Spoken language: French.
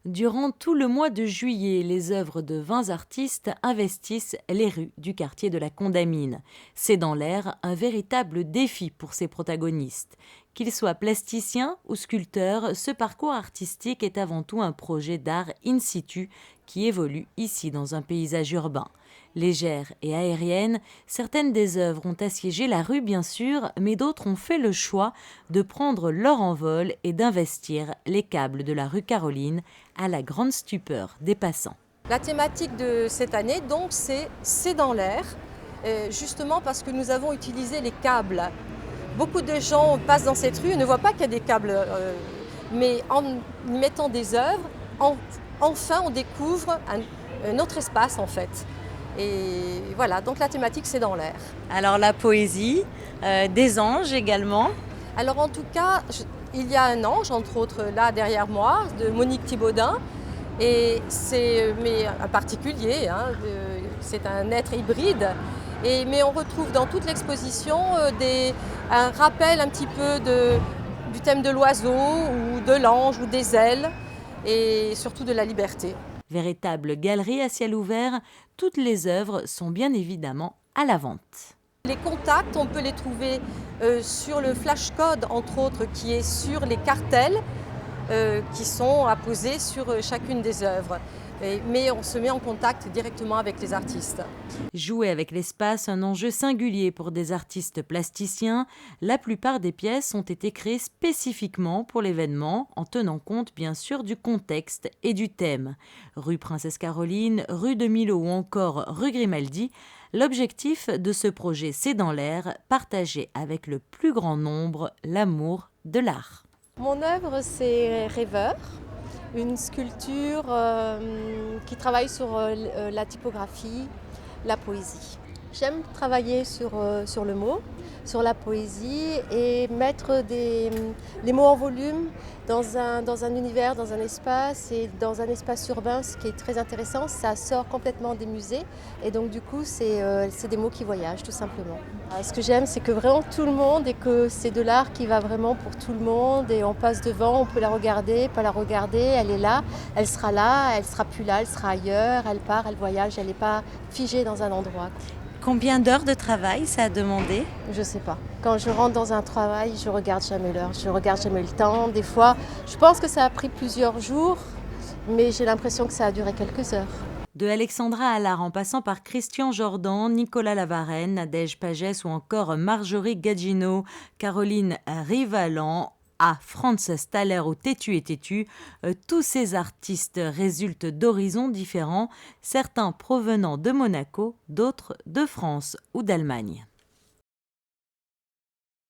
Durant tout le mois de juillet, les œuvres de 20 artistes investissent les rues du quartier de la Condamine. C'est dans l'air un véritable défi pour ses protagonistes. Qu'ils soient plasticiens ou sculpteurs, ce parcours artistique est avant tout un projet d'art in situ qui évolue ici dans un paysage urbain. Légères et aériennes, certaines des œuvres ont assiégé la rue bien sûr, mais d'autres ont fait le choix de prendre leur envol et d'investir les câbles de la rue Caroline à la grande stupeur des passants. La thématique de cette année, donc, c'est dans l'air, justement parce que nous avons utilisé les câbles. Beaucoup de gens passent dans cette rue et ne voient pas qu'il y a des câbles, mais en y mettant des œuvres, enfin on découvre un autre espace en fait. Et voilà, donc la thématique c'est dans l'air. Alors la poésie, des anges également. Alors en tout cas, il y a un ange, entre autres là derrière moi, de Monique Thibaudet. Et mais un particulier, hein, c'est un être hybride. Mais on retrouve dans toute l'exposition un rappel un petit peu du thème de l'oiseau ou de l'ange ou des ailes et surtout de la liberté. Véritable galerie à ciel ouvert, toutes les œuvres sont bien évidemment à la vente. Les contacts, on peut les trouver sur le flashcode, entre autres, qui est sur les cartels qui sont apposés sur chacune des œuvres. Mais on se met en contact directement avec les artistes. Jouer avec l'espace, un enjeu singulier pour des artistes plasticiens. La plupart des pièces ont été créées spécifiquement pour l'événement, en tenant compte bien sûr du contexte et du thème. Rue Princesse Caroline, rue de Millau ou encore rue Grimaldi, l'objectif de ce projet C'est dans l'air, partager avec le plus grand nombre l'amour de l'art. Mon œuvre, c'est Rêveur, une sculpture qui travaille sur la typographie, la poésie. J'aime travailler sur le mot, sur la poésie et mettre les mots en volume dans un univers, dans un espace et dans un espace urbain. Ce qui est très intéressant, ça sort complètement des musées et donc du coup c'est des mots qui voyagent tout simplement. Ce que j'aime, c'est que vraiment tout le monde et que c'est de l'art qui va vraiment pour tout le monde et on passe devant, on peut la regarder, pas la regarder, elle est là, elle sera plus là, elle sera ailleurs, elle part, elle voyage, elle n'est pas figée dans un endroit. Combien d'heures de travail ça a demandé? Je sais pas. Quand je rentre dans un travail, je regarde jamais l'heure, je regarde jamais le temps. Des fois, je pense que ça a pris plusieurs jours, mais j'ai l'impression que ça a duré quelques heures. De Alexandra Allard en passant par Christian Jordan, Nicolas Lavarenne, Nadège Pagès ou encore Marjorie Gagino, Caroline Rivalan, à Franz Staller ou Têtu et Têtu, tous ces artistes résultent d'horizons différents, certains provenant de Monaco, d'autres de France ou d'Allemagne.